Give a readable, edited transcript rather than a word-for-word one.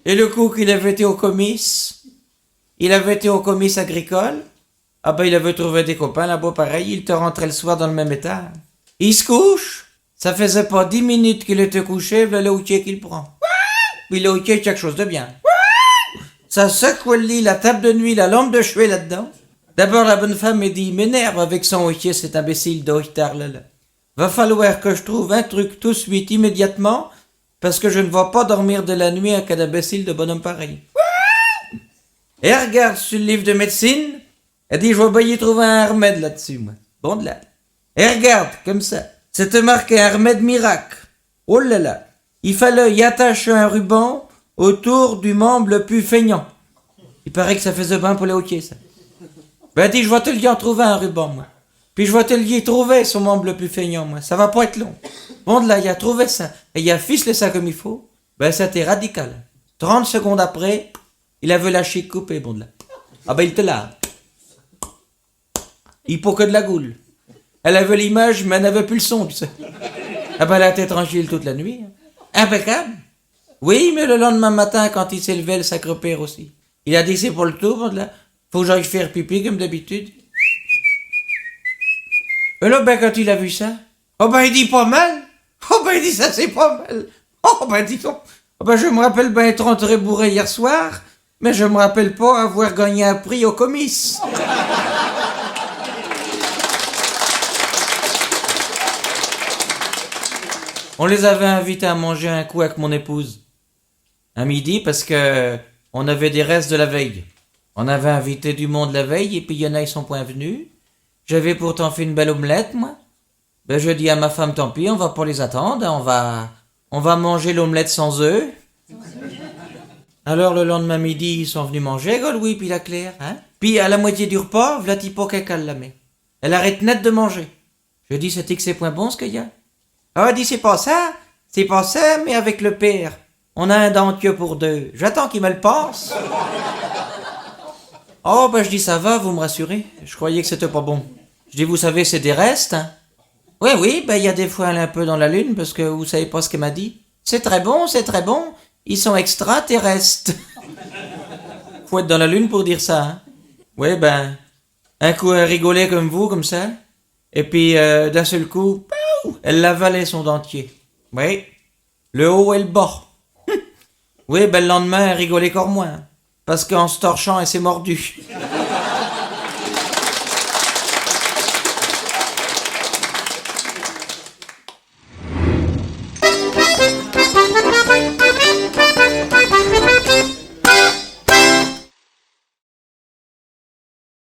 Et le coup qu'il avait été au comice, il avait été au comice agricole, ah ben il avait trouvé des copains là-bas pareil, il te rentrait le soir dans le même état. Il se couche, ça faisait pas 10 minutes qu'il était couché, voilà le houtier qu'il prend. Puis le houtier, quelque chose de bien. Ça secoue le lit, la table de nuit, la lampe de chevet là-dedans. D'abord la bonne femme me dit, m'énerve avec son houtier, cet imbécile d'Ochtar là. Va falloir que je trouve un truc tout de suite, immédiatement, parce que je ne vais pas dormir de la nuit avec un imbécile de bonhomme pareil. Et elle regarde sur le livre de médecine, elle dit, je vais bien y trouver un remède là-dessus, moi. Bon de là. Et regarde, comme ça. C'était marqué un remède miracle. Oh là là. Il fallait y attacher un ruban autour du membre le plus feignant. Il paraît que ça faisait bien pour les houtiers, ça. Ben, dit, je vais te le dire en trouver un ruban, moi. Puis je vais te le dire trouver son membre le plus feignant, moi. Ça va pas être long. Bon, de là, il a trouvé ça. Et il a ficelé ça comme il faut. Ben, c'était radical. 30 secondes après, il avait la chic coupée, bon, de là. Ah ben, il te l'a. Il faut que de la goule. Elle avait l'image, mais elle n'avait plus le son, tu sais. Ah ben, elle a été tranquille toute la nuit. Impeccable. Oui, mais le lendemain matin, quand il s'est levé, le sacre père aussi. Il a dit, c'est pour le tour, bon, de là. Faut que j'aille faire pipi, comme d'habitude. Et là, ben, quand il a vu ça, oh ben, il dit pas mal. Oh ben, il dit ça, c'est pas mal. Oh ben, dis donc. Oh ben, je me rappelle ben être rentré bourré hier soir, mais je me rappelle pas avoir gagné un prix au comice. On les avait invités à manger un coup avec mon épouse. À midi, parce que on avait des restes de la veille. On avait invité du monde la veille, et puis il y en a, ils sont point venus. J'avais pourtant fait une belle omelette, moi. Ben, je dis à ma femme, tant pis, on va pas les attendre, on va manger l'omelette sans œufs. Alors, le lendemain midi, ils sont venus manger, Louis, puis la Claire, hein. Puis, à la moitié du repas, v'là Tipo qu'elle la met. Elle arrête net de manger. Je dis, c'est que c'est point bon, ce qu'il y a. Ah, elle dit, c'est pas ça, mais avec le père. On a un dentier pour deux. J'attends qu'il me le passe. Oh, ben, je dis, ça va, vous me rassurez. Je croyais que c'était pas bon. Je dis, vous savez, c'est des restes, hein. Oui, ben, il y a des fois elle est un peu dans la lune, parce que vous savez pas ce qu'elle m'a dit. C'est très bon. Ils sont extraterrestres. Faut être dans la lune pour dire ça, hein. Oui, ben, un coup, elle rigolait comme vous, comme ça. Et puis, d'un seul coup, elle l'avalait son dentier. Oui. Le haut et le bas. Oui, ben, le lendemain, elle rigolait encore moins. Parce qu'en se torchant, elle s'est mordue.